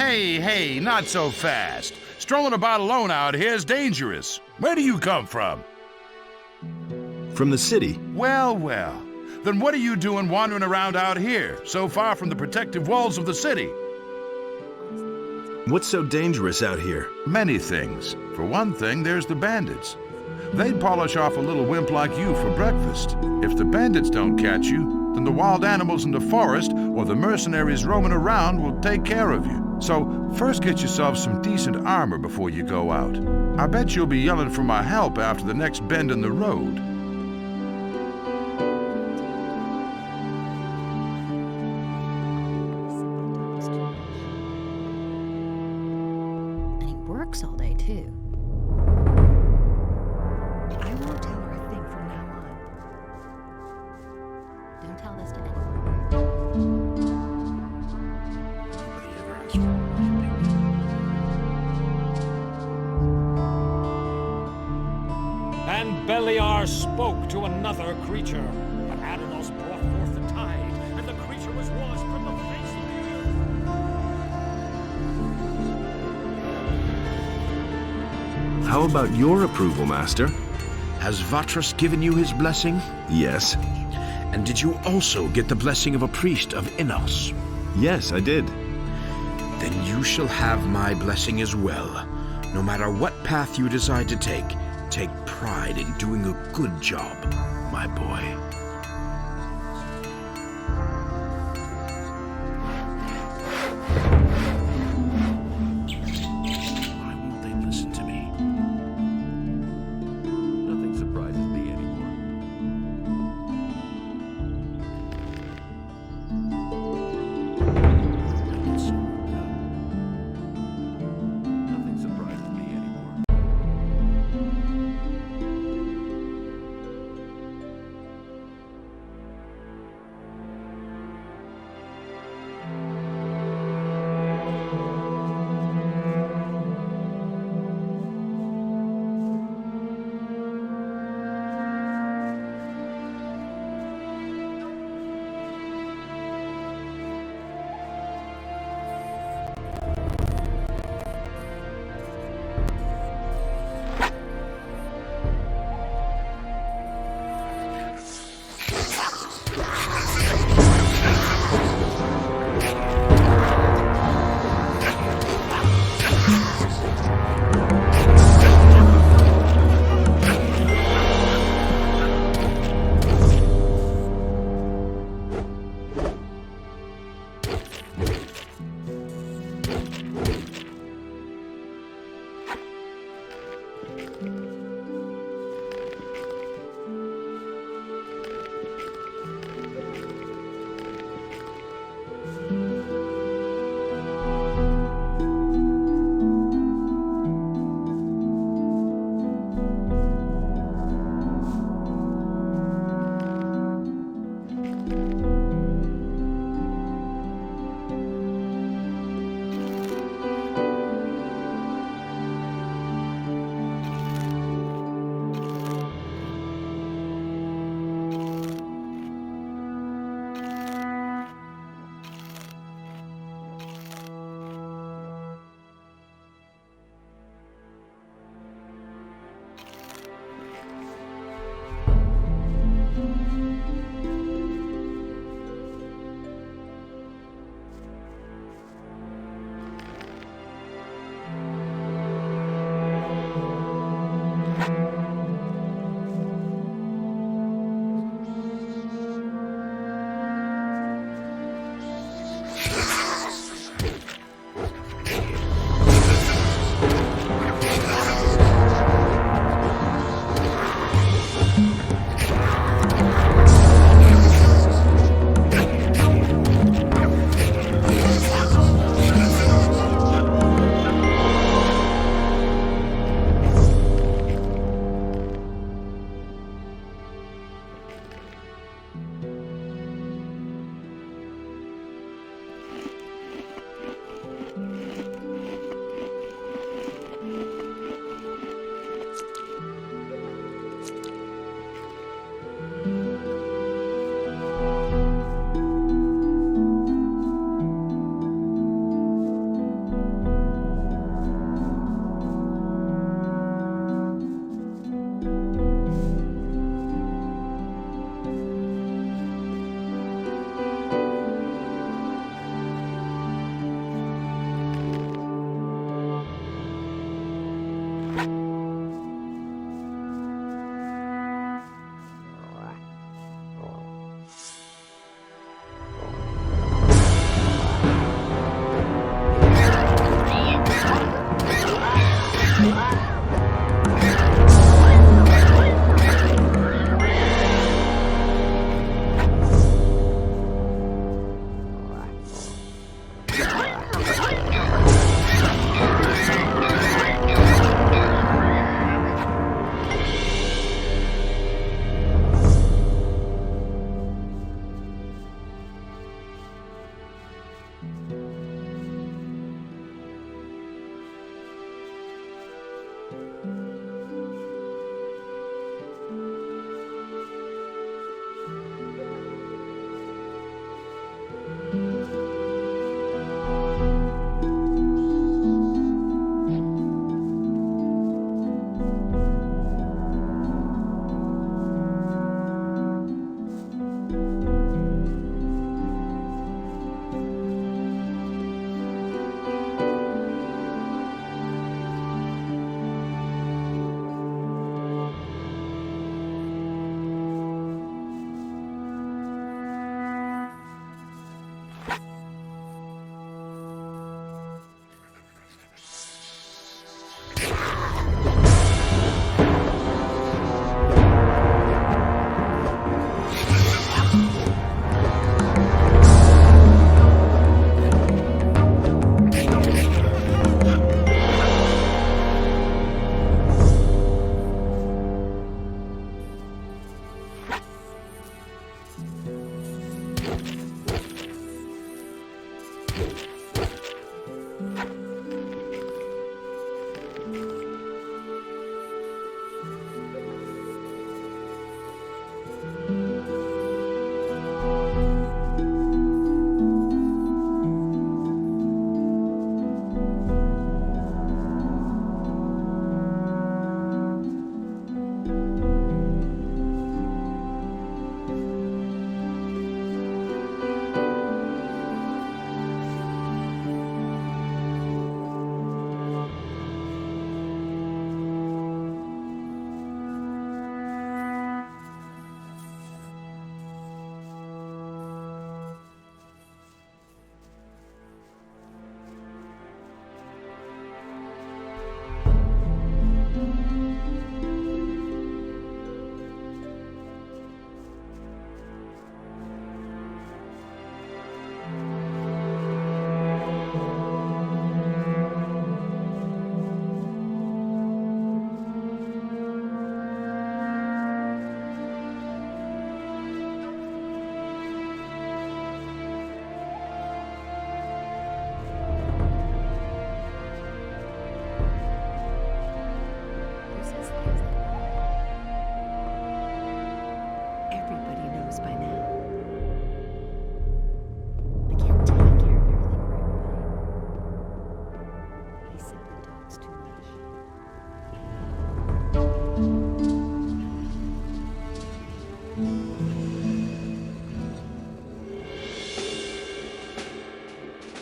Hey, not so fast. Strolling about alone out here is dangerous. Where do you come from? From the city. Well. Then what are you doing wandering around out here, so far from the protective walls of the city? What's so dangerous out here? Many things. For one thing, there's the bandits. They'd polish off a little wimp like you for breakfast. If the bandits don't catch you, then the wild animals in the forest or the mercenaries roaming around will take care of you. So first get yourself some decent armor before you go out. I bet you'll be yelling for my help after the next bend in the road. And he works all day too. I won't tell her a thing from now on. Don't tell this to anyone. And Beliar spoke to another creature, but Adanos brought forth the tide, and the creature was washed from the face of the earth. How about your approval, Master? Has Vatras given you his blessing? Yes. And did you also get the blessing of a priest of Innos? Yes, I did. Then you shall have my blessing as well. No matter what path you decide to take pride in doing a good job, my boy. Why won't they listen to me? Nothing surprises me anymore. Nothing surprises me anymore.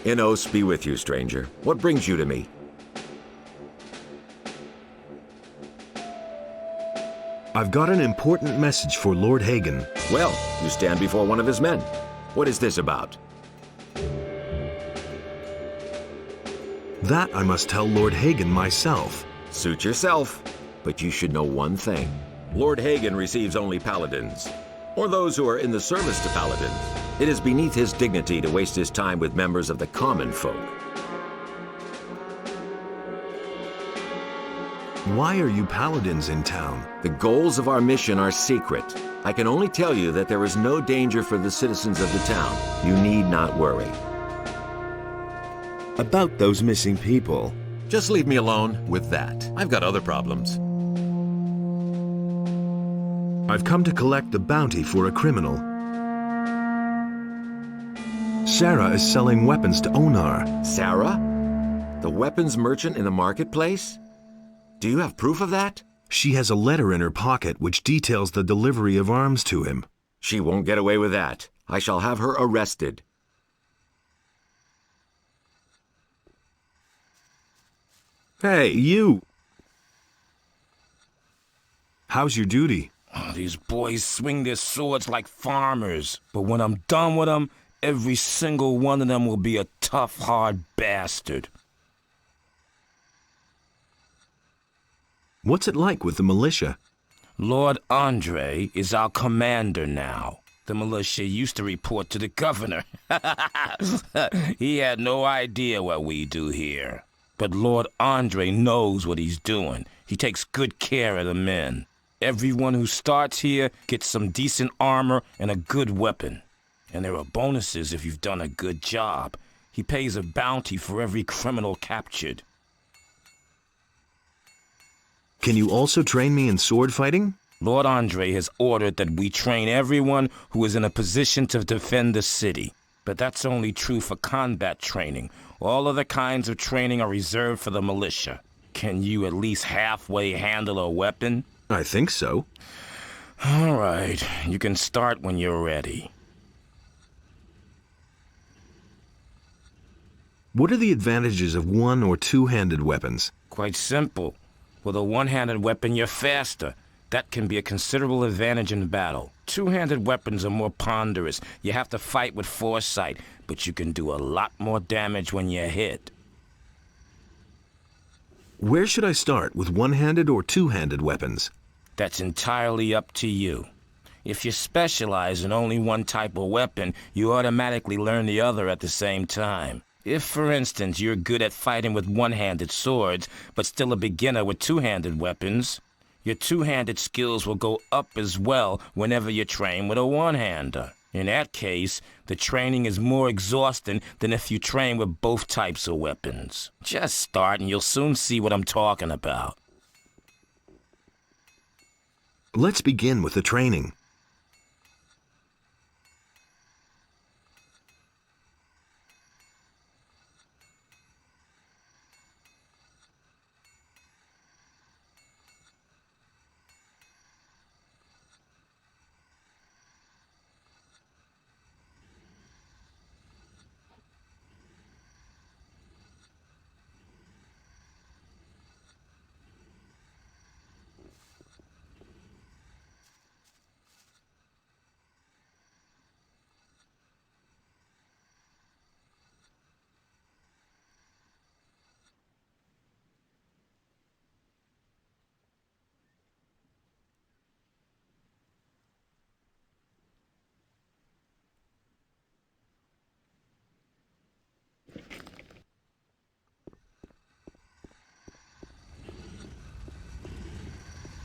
Enos be with you, stranger. What brings you to me? I've got an important message for Lord Hagen. Well, you stand before one of his men. What is this about? That I must tell Lord Hagen myself. Suit yourself. But you should know one thing. Lord Hagen receives only paladins, or those who are in the service to paladins. It is beneath his dignity to waste his time with members of the common folk. Why are you paladins in town? The goals of our mission are secret. I can only tell you that there is no danger for the citizens of the town. You need not worry. About those missing people. Just leave me alone with that. I've got other problems. I've come to collect the bounty for a criminal. Sarah is selling weapons to Onar. Sarah? The weapons merchant in the marketplace? Do you have proof of that? She has a letter in her pocket which details the delivery of arms to him. She won't get away with that. I shall have her arrested. Hey, you! How's your duty? Oh, these boys swing their swords like farmers. But when I'm done with them, every single one of them will be a tough, hard bastard. What's it like with the militia? Lord Andre is our commander now. The militia used to report to the governor. He had no idea what we do here. But Lord Andre knows what he's doing. He takes good care of the men. Everyone who starts here gets some decent armor and a good weapon. And there are bonuses if you've done a good job. He pays a bounty for every criminal captured. Can you also train me in sword fighting? Lord Andre has ordered that we train everyone who is in a position to defend the city. But that's only true for combat training. All other kinds of training are reserved for the militia. Can you at least halfway handle a weapon? I think so. All right, you can start when you're ready. What are the advantages of one- or two-handed weapons? Quite simple. With a one-handed weapon, you're faster. That can be a considerable advantage in battle. Two-handed weapons are more ponderous. You have to fight with foresight, but you can do a lot more damage when you're hit. Where should I start, with one-handed or two-handed weapons? That's entirely up to you. If you specialize in only one type of weapon, you automatically learn the other at the same time. If, for instance, you're good at fighting with one-handed swords, but still a beginner with two-handed weapons, your two-handed skills will go up as well whenever you train with a one-hander. In that case, the training is more exhausting than if you train with both types of weapons. Just start and you'll soon see what I'm talking about. Let's begin with the training.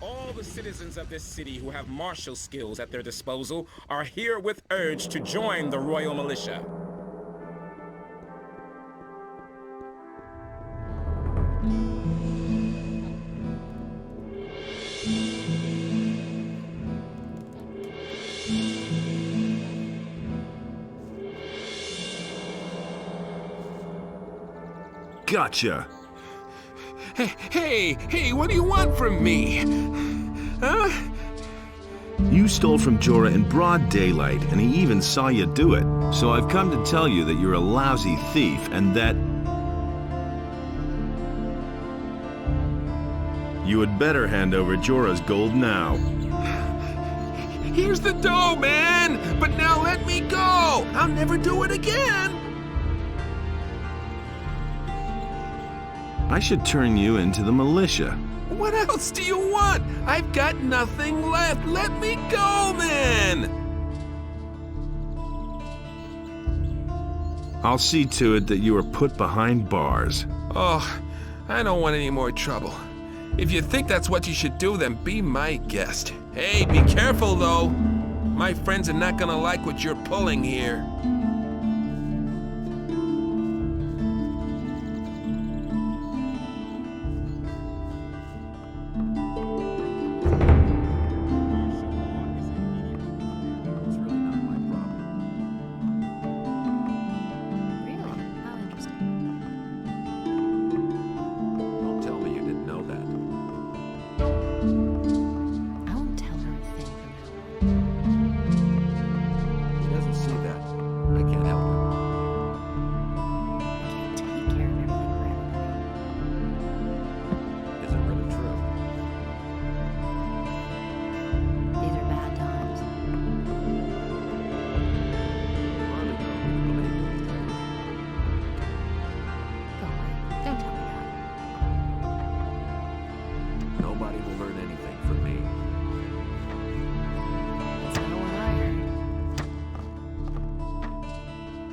All the citizens of this city who have martial skills at their disposal are herewith urged to join the Royal Militia. Gotcha! Hey, what do you want from me? Huh? You stole from Jorah in broad daylight, and he even saw you do it. So I've come to tell you that you're a lousy thief and that you had better hand over Jorah's gold now. Here's the dough, man! But now let me go! I'll never do it again! I should turn you into the militia. What else do you want? I've got nothing left. Let me go, man! I'll see to it that you are put behind bars. Oh, I don't want any more trouble. If you think that's what you should do, then be my guest. Hey, be careful, though. My friends are not gonna like what you're pulling here. It's really not my problem. Really? How interesting. Don't tell me you didn't know that. I won't tell her a thing from now on. He doesn't see that. I can't help it. I can't take care of everything for everybody. Is it really true? These are bad times. Hardly know who to believe these days. Go away. Don't tell me that. Nobody will learn anything from me. That's not what I heard.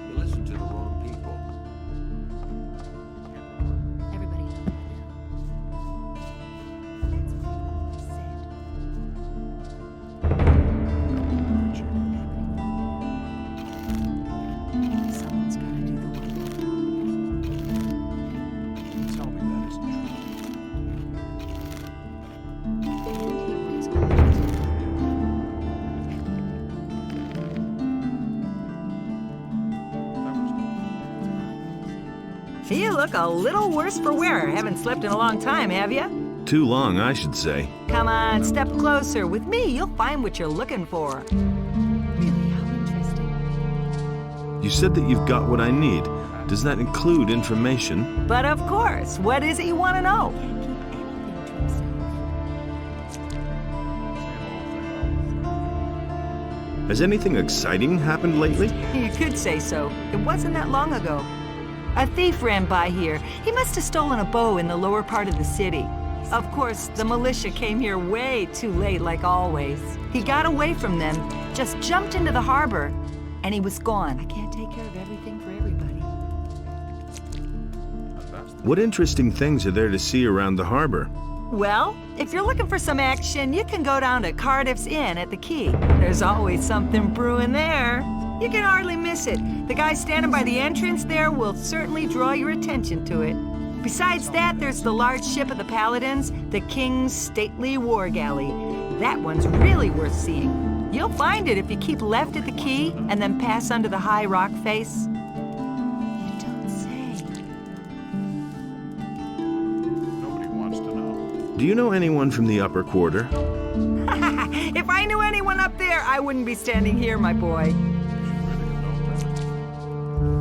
You listen to the wrong people. Everybody knows that now. That's what they always said. Someone's gotta do the work. Tell me that isn't true. You look a little worse for wear. Haven't slept in a long time, have you? Too long, I should say. Come on, step closer. With me, you'll find what you're looking for. Really, how interesting. You said that you've got what I need. Does that include information? But of course, what is it you want to know? Can't keep anything to himself. Has anything exciting happened lately? You could say so. It wasn't that long ago. A thief ran by here. He must have stolen a bow in the lower part of the city. Of course, the militia came here way too late, like always. He got away from them, just jumped into the harbor, and he was gone. I can't take care of everything for everybody. What interesting things are there to see around the harbor? Well, if you're looking for some action, you can go down to Cardiff's Inn at the quay. There's always something brewing there. You can hardly miss it. The guy standing by the entrance there will certainly draw your attention to it. Besides that, there's the large ship of the Paladins, the King's stately war galley. That one's really worth seeing. You'll find it if you keep left at the quay and then pass under the high rock face. You don't say. Nobody wants to know. Do you know anyone from the upper quarter? If I knew anyone up there, I wouldn't be standing here, my boy.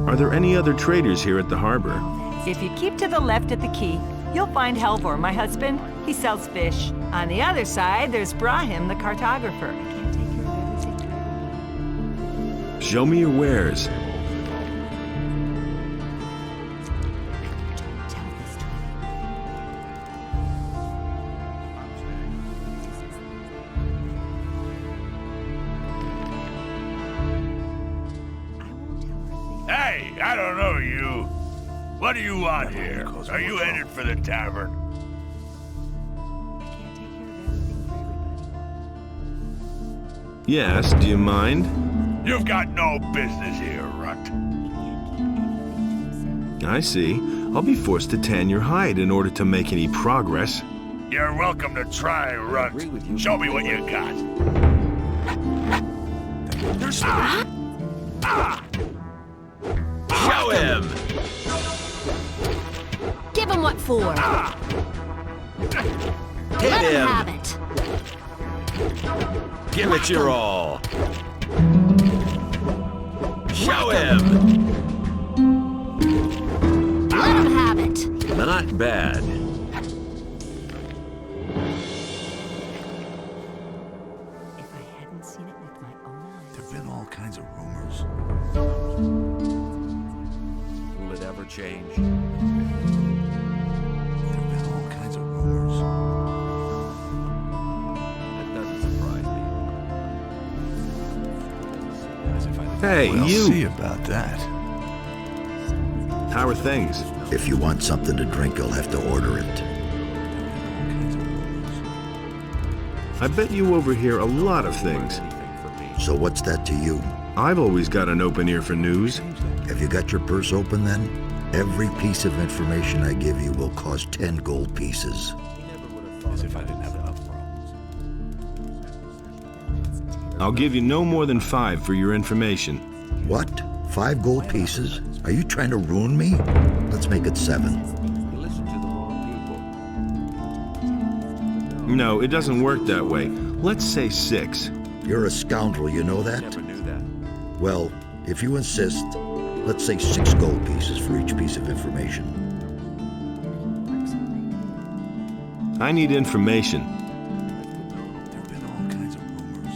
Are there any other traders here at the harbor? If you keep to the left at the quay, you'll find Helvor, my husband. He sells fish. On the other side, there's Brahim, the cartographer. I can't take care of everything for everybody. Show me your wares. Don't tell this to anyone. I won't tell her a thing. Hey, I don't know you. What do you want here? Are you headed for the tavern? I can't take care of everything for everybody. Yes, do you mind? You've got no business here, Runt. He can't keep anything to himself. I see. I'll be forced to tan your hide in order to make any progress. You're welcome to try, agree with you Runt. Show me what you got. Show him! Give him what for. Hit Let him him! have it. Give it your all! Show him! Let him have it. Not bad. If I hadn't seen it with my own eyes. There've been all kinds of rumors. Will it ever change? There've been all kinds of rumors. That doesn't surprise me. As if I didn't Hey, we'll you! see about that. How are things? If you want something to drink, you'll have to order it. I bet you overhear a lot of things. So what's that to you? I've always got an open ear for news. Have you got your purse open then? Every piece of information I give you will cost 10 gold pieces. As if I didn't have enough problems. I'll give you no more than 5 for your information. What? 5 gold pieces? Are you trying to ruin me? Let's make it 7. You listen to the wrong people. No, it doesn't work that way. Let's say 6. You're a scoundrel, you know that? Never knew that. Well, if you insist, let's say 6 gold pieces for each piece of information. I need information. There've been all kinds of rumors.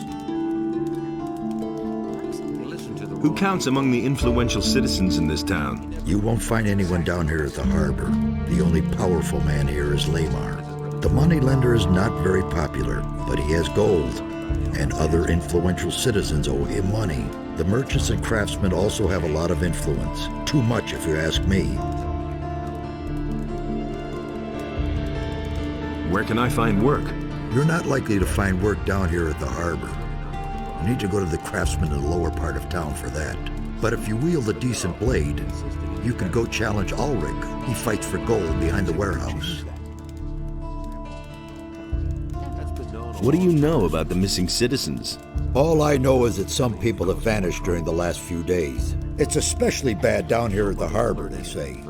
You listen to the Who wrong counts among the influential citizens in this town? You won't find anyone down here at the harbor. The only powerful man here is Lamar. The moneylender is not very popular, but he has gold, and other influential citizens owe him money. The merchants and craftsmen also have a lot of influence. Too much, if you ask me. Where can I find work? You're not likely to find work down here at the harbor. You need to go to the craftsmen in the lower part of town for that. But if you wield a decent blade, you can go challenge Ulrich. He fights for gold behind the warehouse. What do you know about the missing citizens? All I know is that some people have vanished during the last few days. It's especially bad down here at the harbor, they say.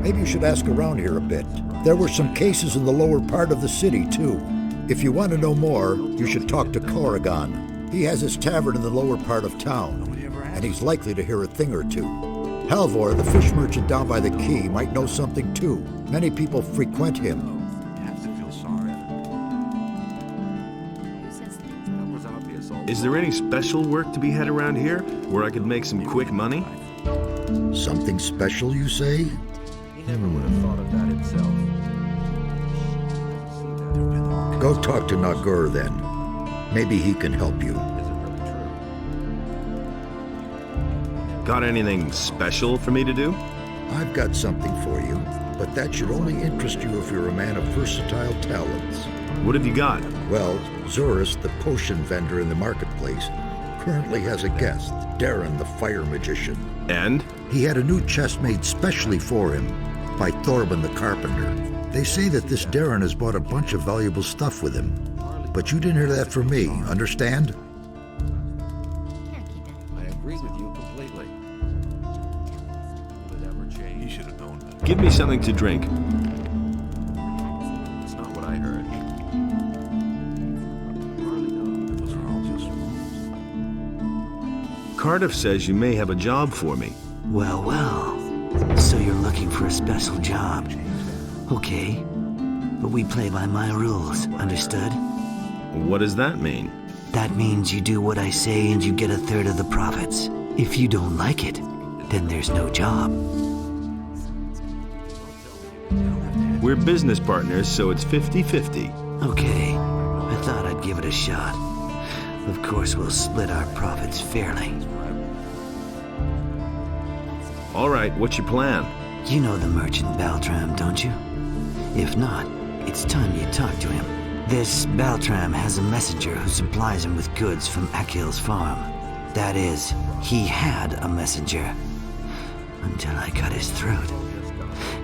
Maybe you should ask around here a bit. There were some cases in the lower part of the city, too. If you want to know more, you should talk to Khourinis. He has his tavern in the lower part of town, and he's likely to hear a thing or two. Halvor, the fish merchant down by the quay, might know something too. Many people frequent him. You have to feel sorry. That was obvious all Is there any special work to be had around here where I could make some quick money? Something special, you say? He never would have thought of that himself. Go talk to NOTR then. Maybe he can help you. Is it really true? Got anything special for me to do? I've got something for you, but that should only interest you if you're a man of versatile talents. What have you got? Well, Zurus, the potion vendor in the marketplace, currently has a guest, Darren the fire magician. And? He had a new chest made specially for him by Thorben the carpenter. They say that this Darren has bought a bunch of valuable stuff with him. But you didn't hear that from me, understand? I agree with you completely. Will it ever change? You should have known better. Give me something to drink. It's not what I heard. Those are all just rumors. Cardiff says you may have a job for me. Well, well. So you're looking for a special job. Okay. But we play by my rules, understood? What does that mean? That means you do what I say and you get a third of the profits. If you don't like it, then there's no job. We're business partners, so it's 50-50. Okay. I thought I'd give it a shot. Of course, we'll split our profits fairly. All right, what's your plan? You know the merchant Baltram, don't you? If not, it's time you talk to him. This Baltram has a messenger who supplies him with goods from Akhil's farm. That is, he had a messenger. Until I cut his throat.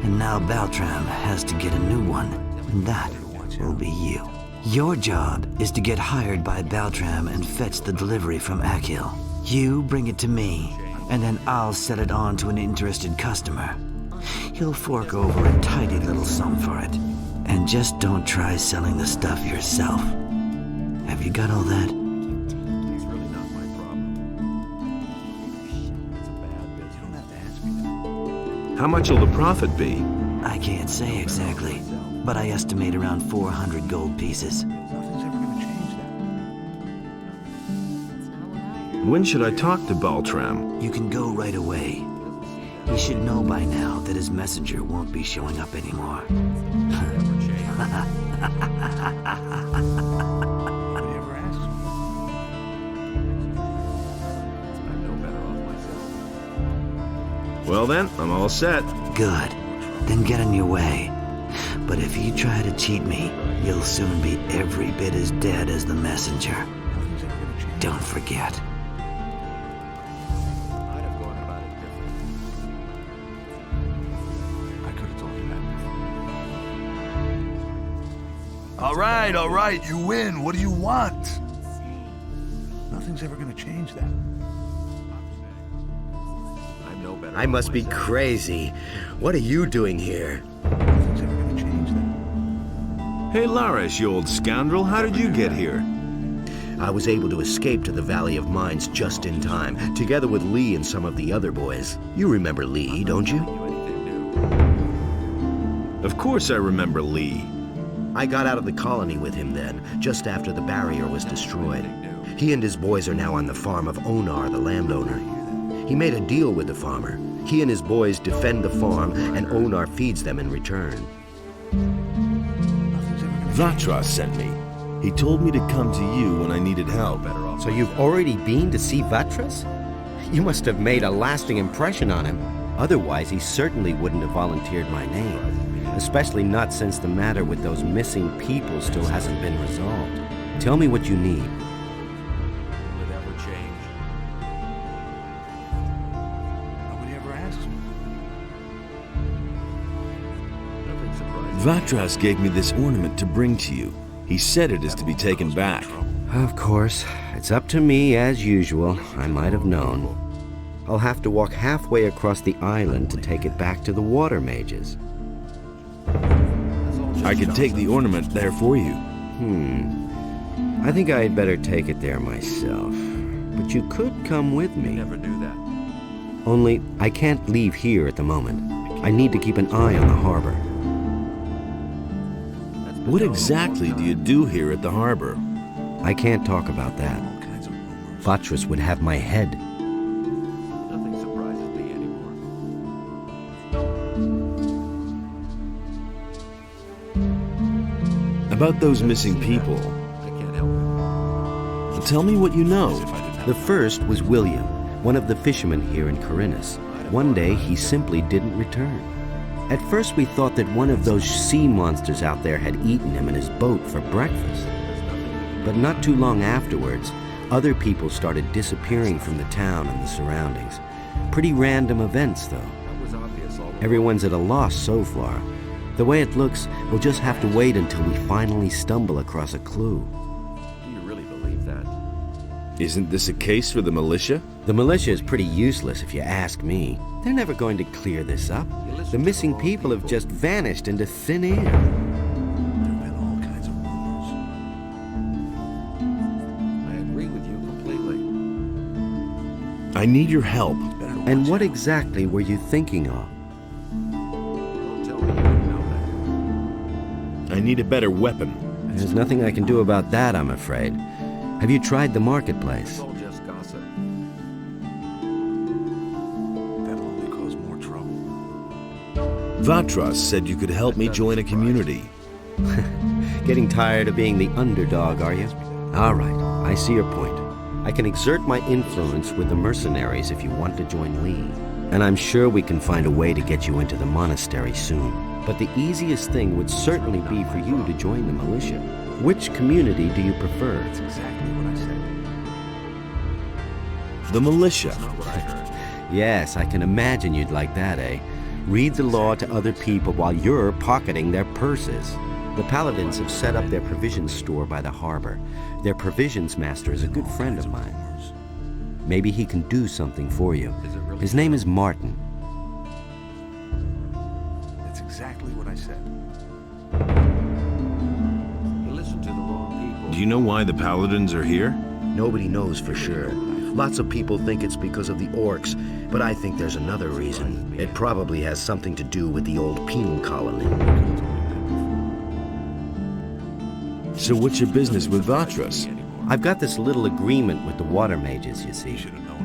And now Baltram has to get a new one, and that will be you. Your job is to get hired by Baltram and fetch the delivery from Akhil. You bring it to me, and then I'll set it on to an interested customer. He'll fork over a tidy little sum for it. And just don't try selling the stuff yourself. Have you got all that? It's really not my problem. How much will the profit be? I can't say exactly, but I estimate around 400 gold pieces. When should I talk to Baltram? You can go right away. He should know by now that his messenger won't be showing up anymore. Well then, I'm all set. Good. Then get on your way. But if you try to cheat me, you'll soon be every bit as dead as the messenger. Don't forget. I'd have gone about it differently. I could have told you that before. All right, you win. What do you want? Nothing's ever gonna change that. I'm no better. I must be crazy. What are you doing here? Nothing's ever gonna change that. Hey Larish, you old scoundrel, how did you get here? I was able to escape to the Valley of Mines just in time, together with Lee and some of the other boys. You remember Lee, don't you? Of course I remember Lee. I got out of the colony with him then, just after the barrier was destroyed. He and his boys are now on the farm of NOTR, the landowner. He made a deal with the farmer. He and his boys defend the farm, and NOTR feeds them in return. Vatras sent me. He told me to come to you when I needed help. So you've already been to see Vatras? You must have made a lasting impression on him. Otherwise, he certainly wouldn't have volunteered my name. Especially not since the matter with those missing people still hasn't been resolved. Tell me what you need. Will it ever change? Nobody ever asks me. Nothing surprising. Vatras gave me this ornament to bring to you. He said it is to be taken back. Of course. It's up to me, as usual. I might have known. I'll have to walk halfway across the island to take it back to the water mages. I could take the ornament there for you. I think I'd better take it there myself. But you could come with me. Never do that. Only, I can't leave here at the moment. I need to keep an eye on the harbor. What exactly do you do here at the harbor? I can't talk about that. Vatras would have my head. Nothing surprises me anymore. About those missing people. I can't help it. Tell me what you know. The first was William, one of the fishermen here in Khourinis. One day, he simply didn't return. At first, we thought that one of those sea monsters out there had eaten him in his boat for breakfast. But not too long afterwards, other people started disappearing from the town and the surroundings. Pretty random events, though. That was obvious all along. Everyone's at a loss so far. The way it looks, we'll just have to wait until we finally stumble across a clue. Do you really believe that? Isn't this a case for the militia? The militia is pretty useless if you ask me. They're never going to clear this up. The missing people have just vanished into thin air. There have been all kinds of rumors. I agree with you completely. I need your help. And what exactly were you thinking of? Don't tell me you didn't know that. I need a better weapon. There's nothing I can do about that, I'm afraid. Have you tried the It's marketplace? all just gossip. That'll only cause more trouble. Vatras said you could help me join a community. Getting tired of being the underdog, are you? All right, I see your point. I can exert my influence with the mercenaries if you want to join Lee. And I'm sure we can find a way to get you into the monastery soon. But the easiest thing would certainly be for you to join the militia. Which community do you prefer? That's exactly what I said. The militia. That's not what I heard. Yes, I can imagine you'd like that, eh? Read the law to other people while you're pocketing their purses. The Paladins have set up their provisions store by the harbor. Their provisions master is a good friend of mine. Maybe he can do something for you. His name is Martin. That's exactly what I said. You listened to the wrong people. Do you know why the Paladins are here? Nobody knows for sure. Lots of people think it's because of the orcs, but I think there's another reason. It probably has something to do with the old penal colony. So what's your business with Vatras? I've got this little agreement with the water mages, you see.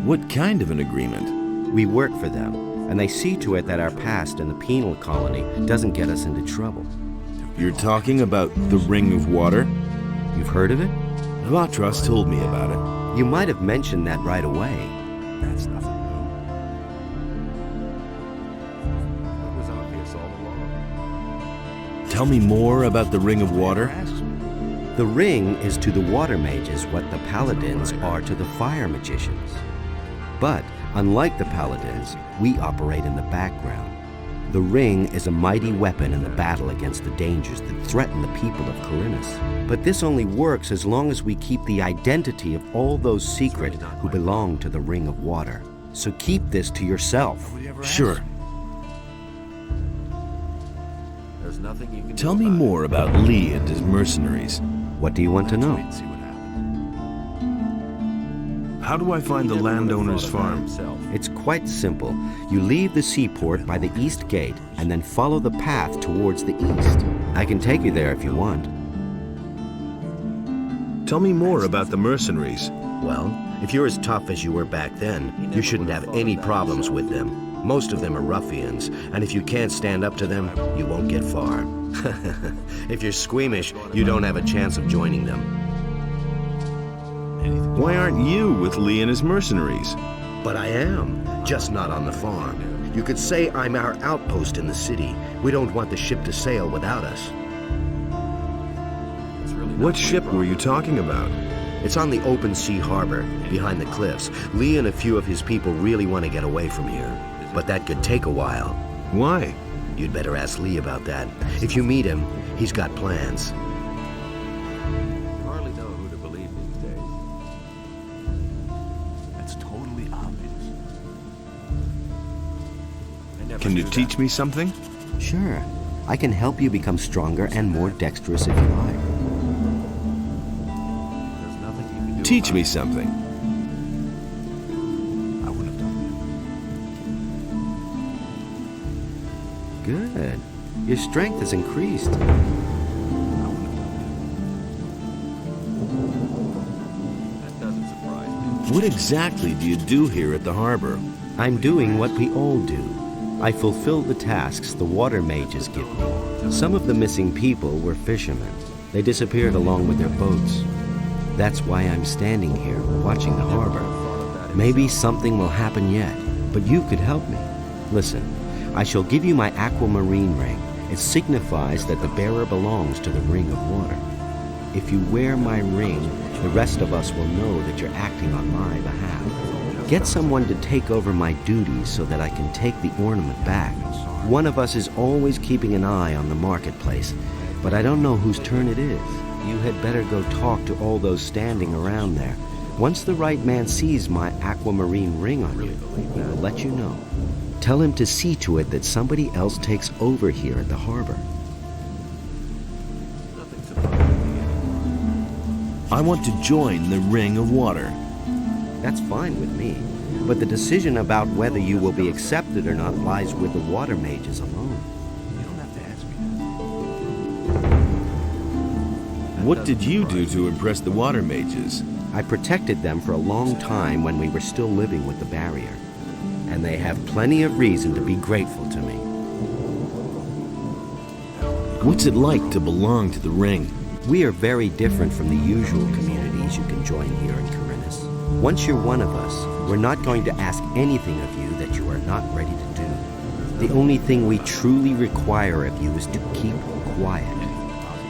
What kind of an agreement? We work for them, and they see to it that our past in the penal colony doesn't get us into trouble. You're talking about the Ring of Water? You've heard of it? Vatras told me about it. You might have mentioned that right away. That's nothing new. That was obvious all along. Tell me more about the Ring of Water. The ring is to the water mages what the paladins are to the fire magicians. But, unlike the paladins, we operate in the background. The ring is a mighty weapon in the battle against the dangers that threaten the people of Khourinis. But this only works as long as we keep the identity of all those secret who belong to the Ring of Water. So keep this to yourself. Sure. There's nothing you can Tell me more about Lee and his mercenaries. What do you want to know? How do I find the landowner's farm? It's quite simple. You leave the seaport by the east gate and then follow the path towards the east. I can take you there if you want. Tell me more about the mercenaries. Well, if you're as tough as you were back then, you shouldn't have any problems with them. Most of them are ruffians, and if you can't stand up to them, you won't get far. If you're squeamish, you don't have a chance of joining them. Why aren't you with Lee and his mercenaries? But I am, just not on the farm. You could say I'm our outpost in the city. We don't want the ship to sail without us. What ship were you talking about? It's on the open sea harbor, behind the cliffs. Lee and a few of his people really want to get away from here. But that could take a while. Why? You'd better ask Lee about that. If you meet him, he's got plans. You hardly know who to believe these days. That's totally obvious. Can you teach me something? Sure. I can help you become stronger and more dexterous if you like. There's nothing you can do. Teach me something. I wouldn't have done Good. Your strength has increased. That doesn't surprise me. What exactly do you do here at the harbor? I'm doing what we all do. I fulfill the tasks the water mages give me. Some of the missing people were fishermen. They disappeared along with their boats. That's why I'm standing here, watching the harbor. Maybe something will happen yet, but you could help me. Listen, I shall give you my aquamarine ring. It signifies that the bearer belongs to the Ring of Water. If you wear my ring, the rest of us will know that you're acting on my behalf. Get someone to take over my duties so that I can take the ornament back. One of us is always keeping an eye on the marketplace, but I don't know whose turn it is. You had better go talk to all those standing around there. Once the right man sees my aquamarine ring on you, he will let you know. Tell him to see to it that somebody else takes over here at the harbor. I want to join the Ring of Water. That's fine with me, but the decision about whether you will be accepted or not lies with the water mages alone. You don't have to ask me that. What did you do to impress the water mages? I protected them for a long time when we were still living with the barrier, and they have plenty of reason to be grateful to me. What's it like to belong to the Ring? We are very different from the usual communities you can join here in Khourinis. Once you're one of us, we're not going to ask anything of you that you are not ready to do. The only thing we truly require of you is to keep quiet.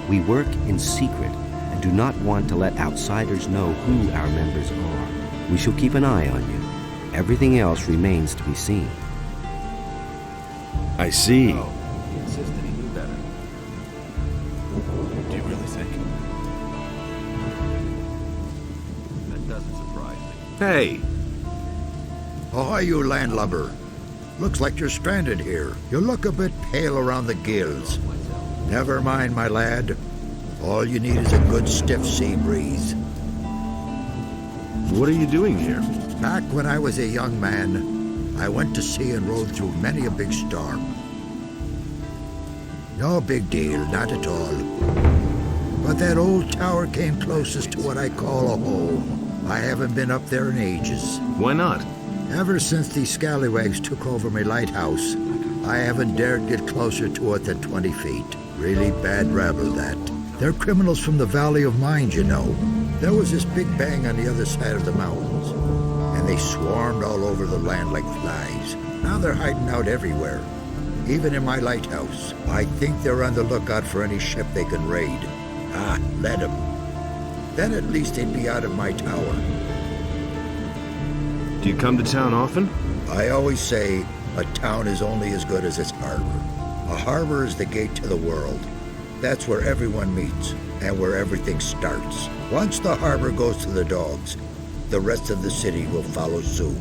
We work in secret and do not want to let outsiders know who our members are. We shall keep an eye on you. Everything else remains to be seen. I see. He insisted he knew better. Do you really think? That doesn't surprise me. Hey! Ahoy, you landlubber. Looks like you're stranded here. You look a bit pale around the gills. Never mind, my lad. All you need is a good stiff sea breeze. What are you doing here? Back when I was a young man, I went to sea and rode through many a big storm. No big deal, not at all. But that old tower came closest to what I call a home. I haven't been up there in ages. Why not? Ever since these scallywags took over my lighthouse, I haven't dared get closer to it than 20 feet. Really bad rabble, that. They're criminals from the Valley of Mind, you know. There was this big bang on the other side of the mountains, and they swarmed all over the land like flies. Now they're hiding out everywhere, even in my lighthouse. I think they're on the lookout for any ship they can raid. Ah, let them. Then at least they'd be out of my tower. Do you come to town often? I always say a town is only as good as its harbor. A harbor is the gate to the world. That's where everyone meets and where everything starts. Once the harbor goes to the dogs, the rest of the city will follow soon.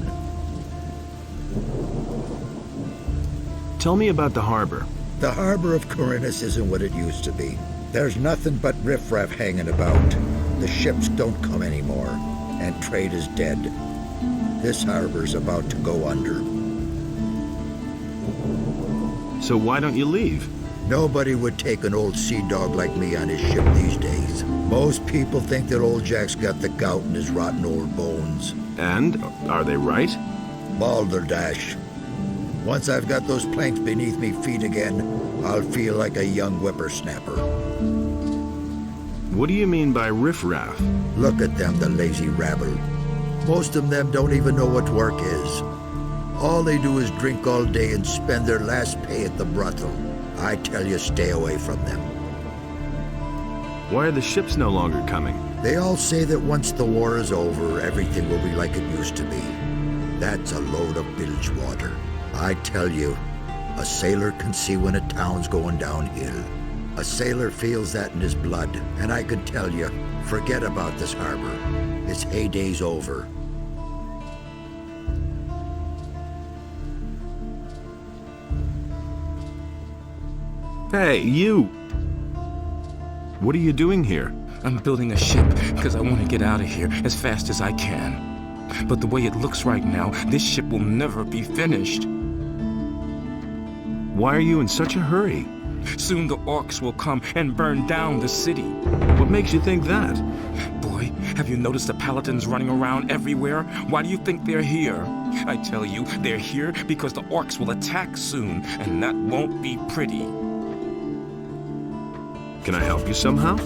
Tell me about the harbor. The harbor of Khourinis isn't what it used to be. There's nothing but riffraff hanging about. The ships don't come anymore, and trade is dead. This harbor's about to go under. So why don't you leave? Nobody would take an old sea dog like me on his ship these days. Most people think that old Jack's got the gout in his rotten old bones. And? Are they right? Balderdash. Once I've got those planks beneath me feet again, I'll feel like a young whippersnapper. What do you mean by riffraff? Look at them, the lazy rabble. Most of them don't even know what work is. All they do is drink all day and spend their last pay at the brothel. I tell you, stay away from them. Why are the ships no longer coming? They all say that once the war is over, everything will be like it used to be. That's a load of bilge water. I tell you, a sailor can see when a town's going downhill. A sailor feels that in his blood, and I can tell you, forget about this harbor. Its heyday's over. Hey, you! What are you doing here? I'm building a ship because I want to get out of here as fast as I can. But the way it looks right now, this ship will never be finished. Why are you in such a hurry? Soon the orcs will come and burn down the city. What makes you think that? Boy, have you noticed the paladins running around everywhere? Why do you think they're here? I tell you, they're here because the orcs will attack soon, and that won't be pretty. Can I help you somehow?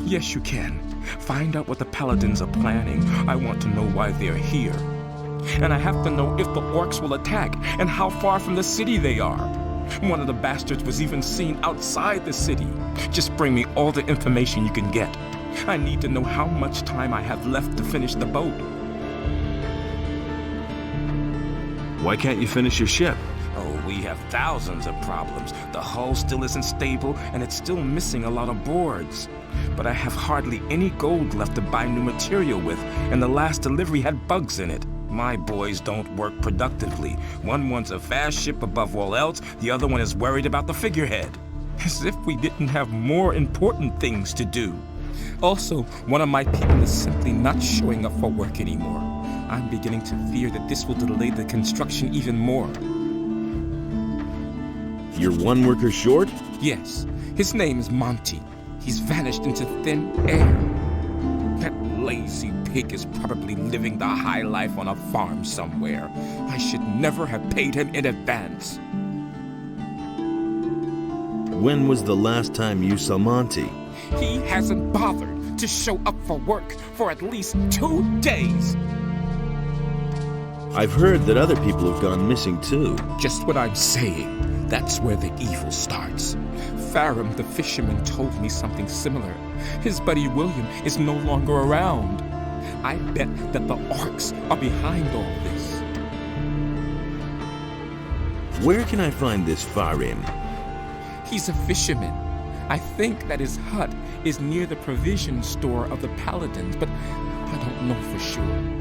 Yes, you can. Find out what the paladins are planning. I want to know why they're here. And I have to know if the orcs will attack and how far from the city they are. One of the bastards was even seen outside the city. Just bring me all the information you can get. I need to know how much time I have left to finish the boat. Why can't you finish your ship? Oh, we have thousands of problems. The hull still isn't stable, and it's still missing a lot of boards. But I have hardly any gold left to buy new material with, and the last delivery had bugs in it. My boys don't work productively. One wants a fast ship above all else, the other one is worried about the figurehead. As if we didn't have more important things to do. Also, one of my people is simply not showing up for work anymore. I'm beginning to fear that this will delay the construction even more. You're one worker short? Yes. His name is Monty. He's vanished into thin air. That lazy pig is probably living the high life on a farm somewhere. I should never have paid him in advance. When was the last time you saw Monty? He hasn't bothered to show up for work for at least 2 days. I've heard that other people have gone missing too. Just what I'm saying. That's where the evil starts. Farum the fisherman told me something similar. His buddy William is no longer around. I bet that the orcs are behind all this. Where can I find this Farum? He's a fisherman. I think that his hut is near the provision store of the paladins, but I don't know for sure.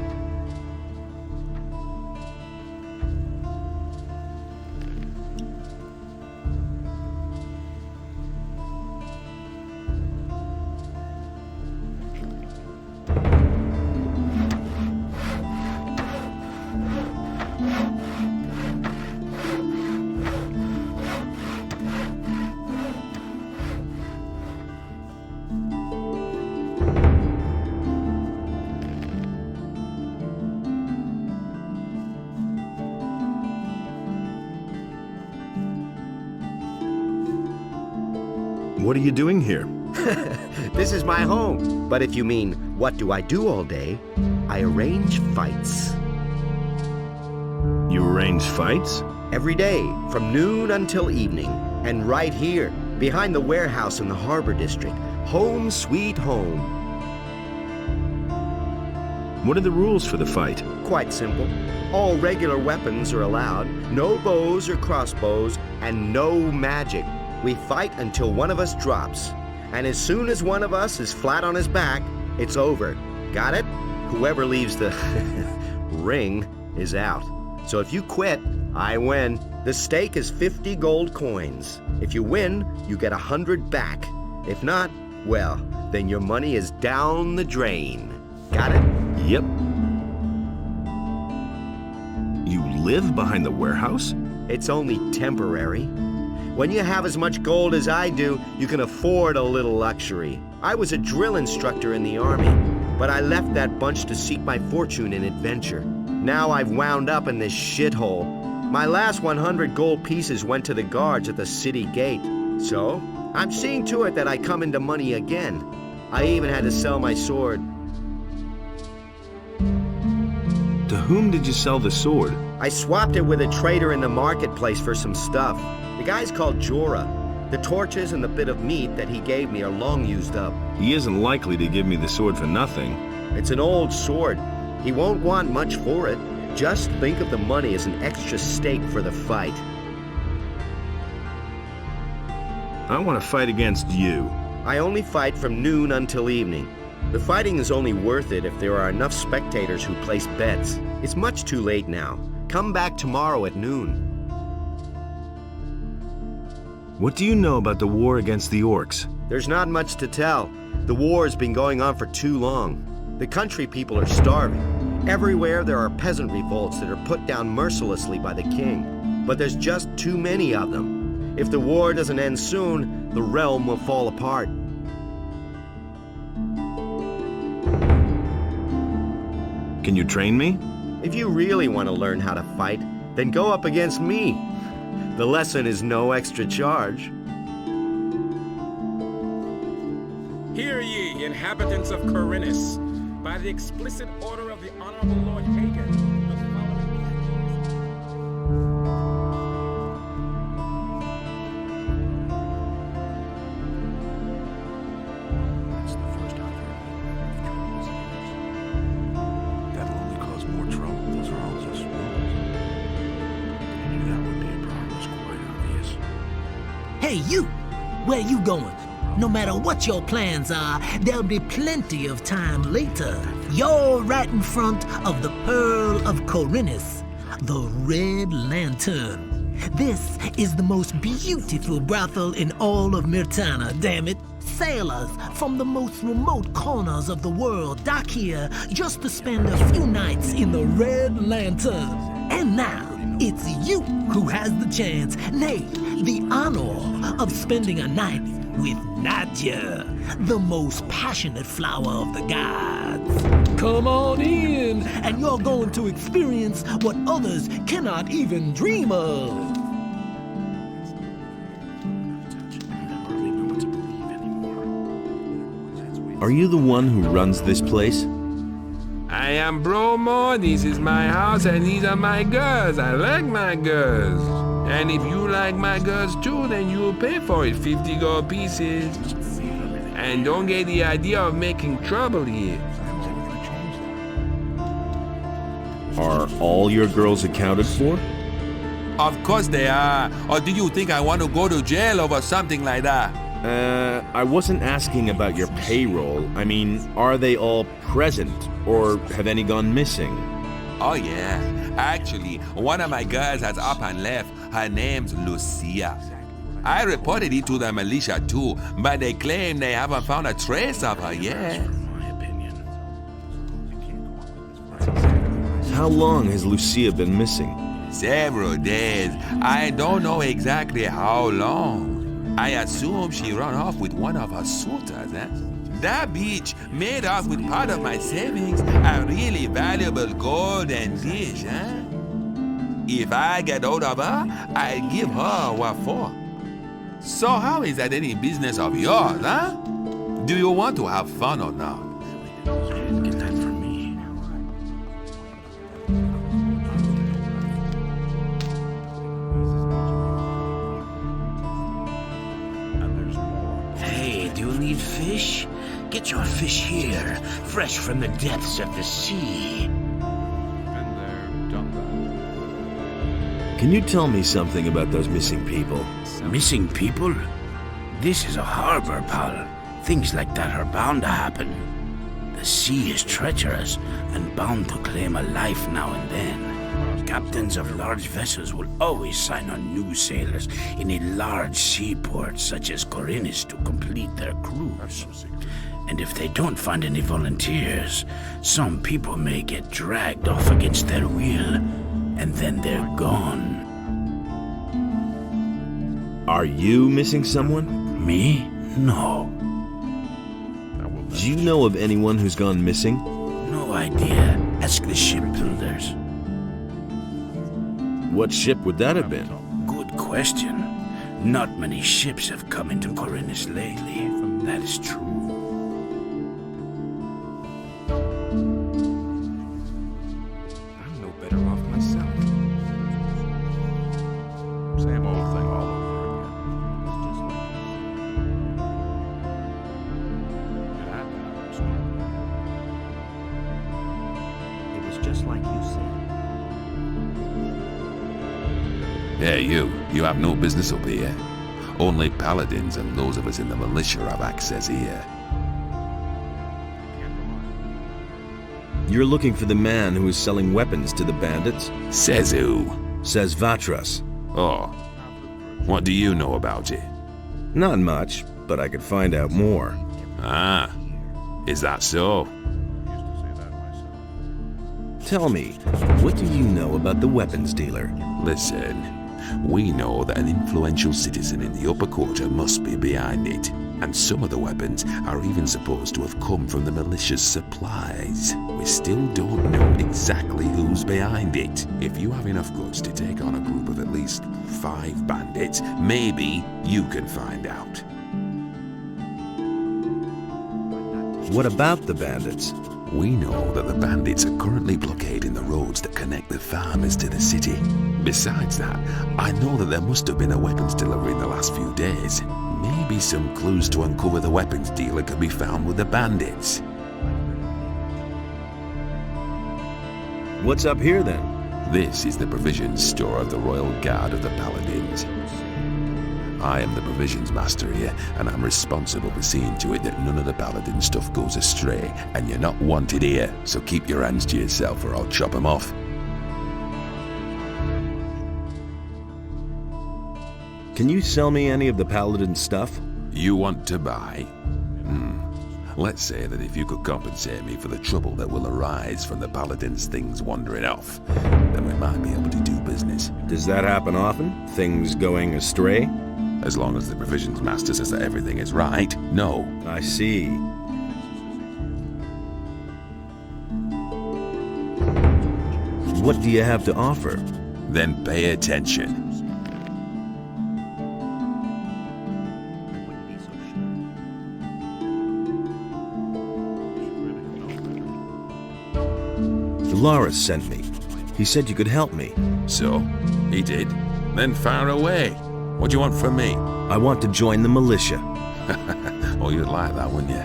What are you doing here? This is my home. But if you mean, what do I do all day? I arrange fights. You arrange fights? Every day, from noon until evening. And right here, behind the warehouse in the Harbor District. Home sweet home. What are the rules for the fight? Quite simple. All regular weapons are allowed, no bows or crossbows, and no magic. We fight until one of us drops. And as soon as one of us is flat on his back, it's over. Got it? Whoever leaves the ring is out. So if you quit, I win. The stake is 50 gold coins. If you win, you get 100 back. If not, well, then your money is down the drain. Got it? Yep. You live behind the warehouse? It's only temporary. When you have as much gold as I do, you can afford a little luxury. I was a drill instructor in the army, but I left that bunch to seek my fortune in adventure. Now I've wound up in this shithole. My last 100 gold pieces went to the guards at the city gate. So, I'm seeing to it that I come into money again. I even had to sell my sword. To whom did you sell the sword? I swapped it with a trader in the marketplace for some stuff. The guy's called Jorah. The torches and the bit of meat that he gave me are long used up. He isn't likely to give me the sword for nothing. It's an old sword. He won't want much for it. Just think of the money as an extra stake for the fight. I want to fight against you. I only fight from noon until evening. The fighting is only worth it if there are enough spectators who place bets. It's much too late now. Come back tomorrow at noon. What do you know about the war against the orcs? There's not much to tell. The war has been going on for too long. The country people are starving. Everywhere there are peasant revolts that are put down mercilessly by the king. But there's just too many of them. If the war doesn't end soon, the realm will fall apart. Can you train me? If you really want to learn how to fight, then go up against me. The lesson is no extra charge. Hear ye, inhabitants of Khourinis, by the explicit order of the Honorable Lord Hagen, the following... That's the first I've heard of trouble. That'll only cause more trouble. Those are all just rules. I knew that would be a problem. It's quite obvious. Hey, you! Where you going? No matter what your plans are, there'll be plenty of time later. You're right in front of the Pearl of Khourinis, the Red Lantern. This is the most beautiful brothel in all of Mirtana, damn it. Sailors from the most remote corners of the world dock here just to spend a few nights in the Red Lantern. And now, it's you who has the chance, nay, the honor of spending a night with Nadia, the most passionate flower of the gods. Come on in, and you're going to experience what others cannot even dream of. Are you the one who runs this place? I am Bromo, this is my house, and these are my girls. I like my girls. And if you like my girls too, then you'll pay for it, 50 gold pieces. And don't get the idea of making trouble here. Are all your girls accounted for? Of course they are. Or do you think I want to go to jail over something like that? I wasn't asking about your payroll. I mean, are they all present, or have any gone missing? Oh yeah. Actually, one of my girls has up and left. Her name's Lucia. I reported it to the militia too, but they claim they haven't found a trace of her yet. How long has Lucia been missing? Several days. I don't know exactly how long. I assume she ran off with one of her suitors, eh? That bitch made off with part of my savings, a really valuable golden dish, eh? If I get hold of her, I'll give her what for. So how is that any business of yours, huh? Do you want to have fun or not? Get that from me. Hey, do you need fish? Get your fish here, fresh from the depths of the sea. Can you tell me something about those missing people? Missing people? This is a harbor, pal. Things like that are bound to happen. The sea is treacherous and bound to claim a life now and then. Captains of large vessels will always sign on new sailors in a large seaport such as Khourinis to complete their cruise. And if they don't find any volunteers, some people may get dragged off against their will, and then they're gone. Are you missing someone? Me? No. Do you know of anyone who's gone missing? No idea. Ask the shipbuilders. What ship would that have been? Good question. Not many ships have come into Khourinis lately. That is true. I'm no better off myself. Same old thing all over again. It was just like you said. Hey, you have no business up here. Only paladins and those of us in the militia have access here. You're looking for the man who is selling weapons to the bandits? Says who? Says Vatras. Oh. What do you know about it? Not much, but I could find out more. Ah. Is that so? Tell me, what do you know about the weapons dealer? Listen, we know that an influential citizen in the upper quarter must be behind it, and some of the weapons are even supposed to have come from the militia's supplies. We still don't know exactly who's behind it. If you have enough guts to take on a group of at least 5 bandits, maybe you can find out. What about the bandits? We know that the bandits are currently blockading the roads that connect the farmers to the city. Besides that, I know that there must have been a weapons delivery in the last few days. Maybe some clues to uncover the weapons dealer could be found with the bandits. What's up here then? This is the provisions store of the Royal Guard of the Paladins. I am the provisions master here, and I'm responsible for seeing to it that none of the paladin stuff goes astray, and you're not wanted here, so keep your hands to yourself or I'll chop them off. Can you sell me any of the paladin stuff? You want to buy? Let's say that if you could compensate me for the trouble that will arise from the paladin's things wandering off, then we might be able to do business. Does that happen often? Things going astray? As long as the provisions master says that everything is right, no. I see. What do you have to offer? Then pay attention. Loris sent me. He said you could help me. So? He did. Then fire away. What do you want from me? I want to join the militia. Oh, you'd like that, wouldn't you?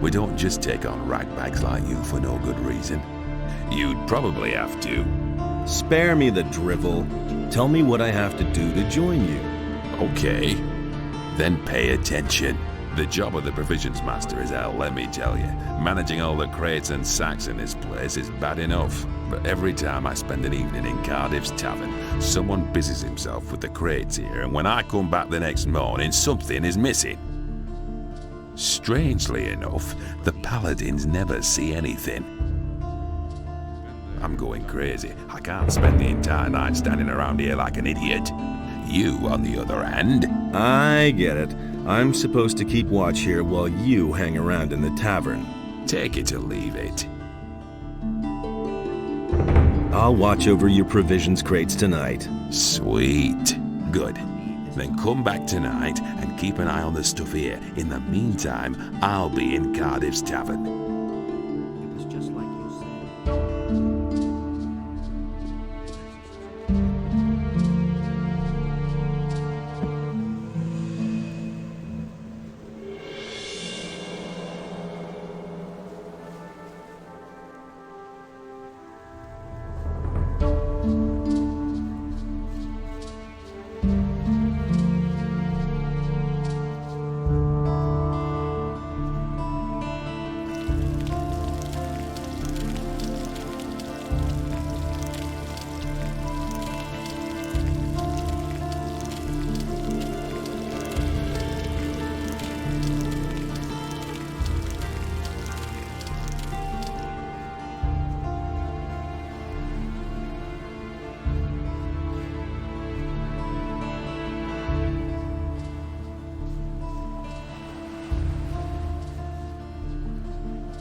We don't just take on ragbags like you for no good reason. You'd probably have to. Spare me the drivel. Tell me what I have to do to join you. Okay. Then pay attention. The job of the provisions master is hell, let me tell you. Managing all the crates and sacks in this place is bad enough. But every time I spend an evening in Cardiff's tavern, someone busies himself with the crates here, and when I come back the next morning, something is missing. Strangely enough, the paladins never see anything. I'm going crazy. I can't spend the entire night standing around here like an idiot. You, on the other hand... I get it. I'm supposed to keep watch here while you hang around in the tavern. Take it or leave it. I'll watch over your provisions crates tonight. Sweet. Good. Then come back tonight and keep an eye on the stuff here. In the meantime, I'll be in Cardiff's tavern. It was just like you said.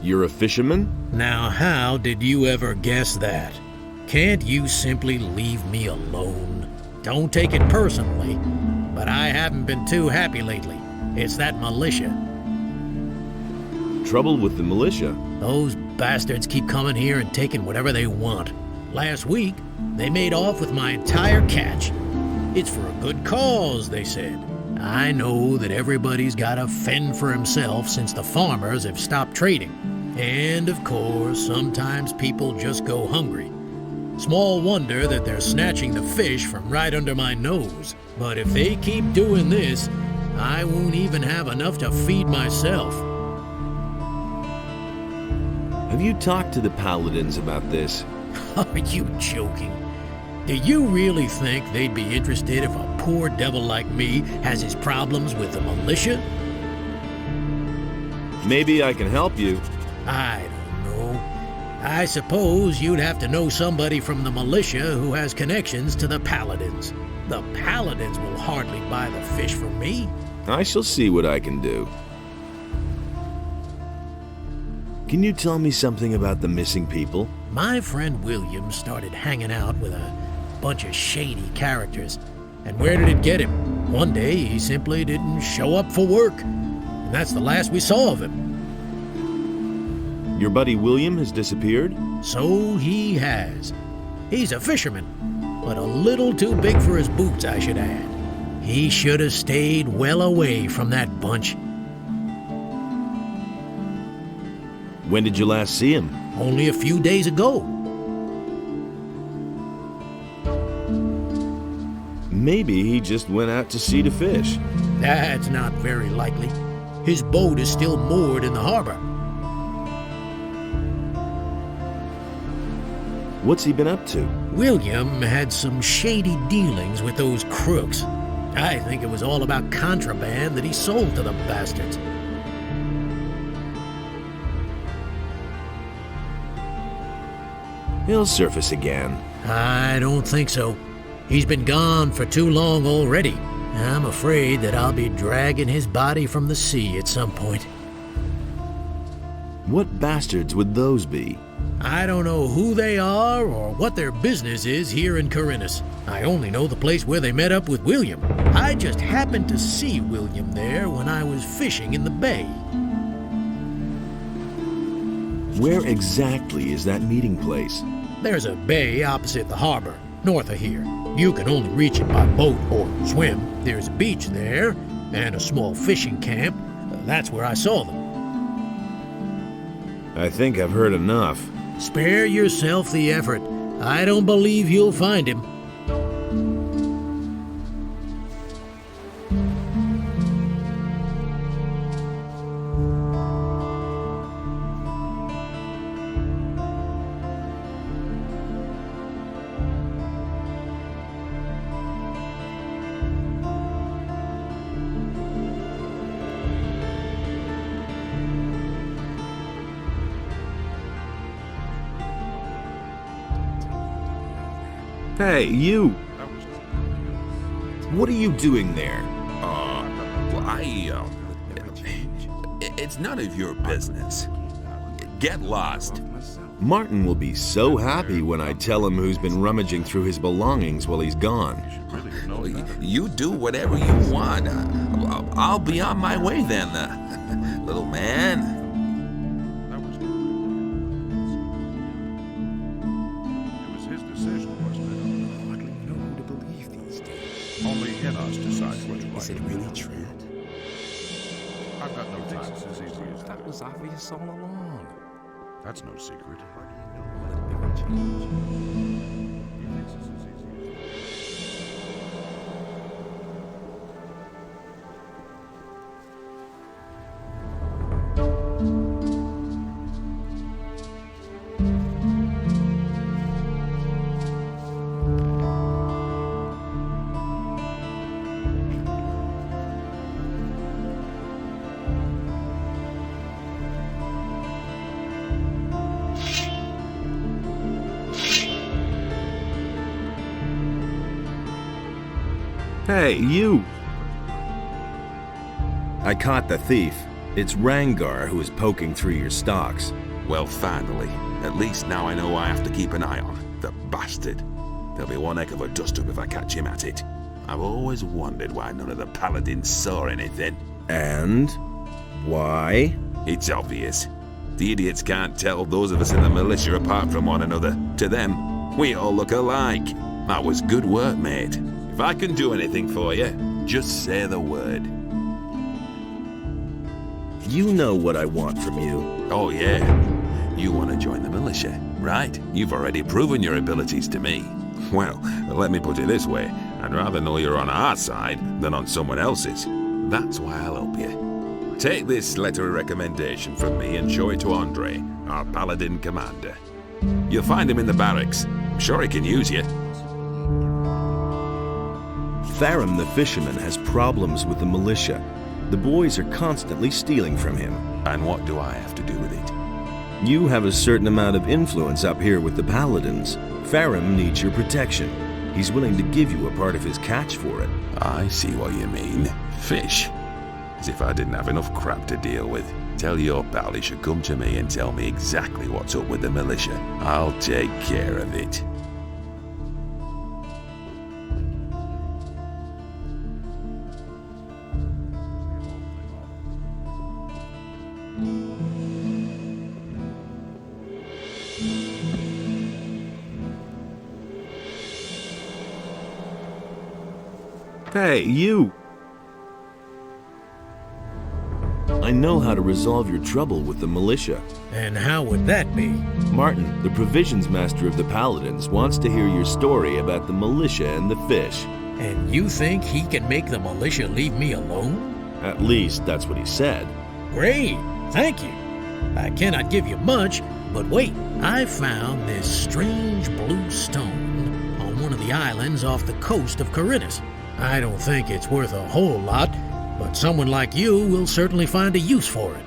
You're a fisherman? Now, how did you ever guess that? Can't you simply leave me alone? Don't take it personally, but I haven't been too happy lately. It's that militia. Trouble with the militia? Those bastards keep coming here and taking whatever they want. Last week, they made off with my entire catch. It's for a good cause, they said. I know that everybody's got to fend for himself since the farmers have stopped trading. And of course, sometimes people just go hungry. Small wonder that they're snatching the fish from right under my nose. But if they keep doing this, I won't even have enough to feed myself. Have you talked to the paladins about this? Are you joking? Do you really think they'd be interested if a poor devil like me has his problems with the militia? Maybe I can help you. I don't know. I suppose you'd have to know somebody from the militia who has connections to the paladins. The paladins will hardly buy the fish from me. I shall see what I can do. Can you tell me something about the missing people? My friend William started hanging out with a bunch of shady characters. And where did it get him? One day he simply didn't show up for work. And that's the last we saw of him. Your buddy William has disappeared? So he has. He's a fisherman, but a little too big for his boots, I should add. He should have stayed well away from that bunch. When did you last see him? Only a few days ago. Maybe he just went out to sea to fish. That's not very likely. His boat is still moored in the harbor. What's he been up to? William had some shady dealings with those crooks. I think it was all about contraband that he sold to the bastards. He'll surface again. I don't think so. He's been gone for too long already. I'm afraid that I'll be dragging his body from the sea at some point. What bastards would those be? I don't know who they are or what their business is here in Khourinis. I only know the place where they met up with William. I just happened to see William there when I was fishing in the bay. Where exactly is that meeting place? There's a bay opposite the harbor, north of here. You can only reach it by boat or swim. There's a beach there and a small fishing camp. That's where I saw them. I think I've heard enough. Spare yourself the effort. I don't believe you'll find him. Hey, you! What are you doing there? It's none of your business. Get lost. Martin will be so happy when I tell him who's been rummaging through his belongings while he's gone. You do whatever you want. I'll be on my way then, little man. It was his decision, wasn't it? I hardly know who to believe these days. Only Enos decides what's right. Is it really Trent? I've got no time. It's as easy as That was obvious all along. That's no secret. How do you know let it ever change? He thinks it's as easy as Hey, you! I caught the thief. It's Rangar who is poking through your stocks. Well, finally. At least now I know I have to keep an eye on. The bastard. There'll be one heck of a dust-up if I catch him at it. I've always wondered why none of the paladins saw anything. And? Why? It's obvious. The idiots can't tell those of us in the militia apart from one another. To them, we all look alike. That was good work, mate. If I can do anything for you, just say the word. You know what I want from you. Oh, yeah. You want to join the militia, right? You've already proven your abilities to me. Well, let me put it this way. I'd rather know you're on our side than on someone else's. That's why I'll help you. Take this letter of recommendation from me and show it to Andre, our paladin commander. You'll find him in the barracks. I'm sure he can use you. Farum the fisherman has problems with the militia. The boys are constantly stealing from him. And what do I have to do with it? You have a certain amount of influence up here with the paladins. Farum needs your protection. He's willing to give you a part of his catch for it. I see what you mean. Fish. As if I didn't have enough crap to deal with. Tell your pal he should come to me and tell me exactly what's up with the militia. I'll take care of it. Hey, you! I know how to resolve your trouble with the militia. And how would that be? Martin, the provisions master of the Paladins, wants to hear your story about the militia and the fish. And you think he can make the militia leave me alone? At least that's what he said. Great, thank you. I cannot give you much, but wait, I found this strange blue stone on one of the islands off the coast of Khourinis. I don't think it's worth a whole lot, but someone like you will certainly find a use for it.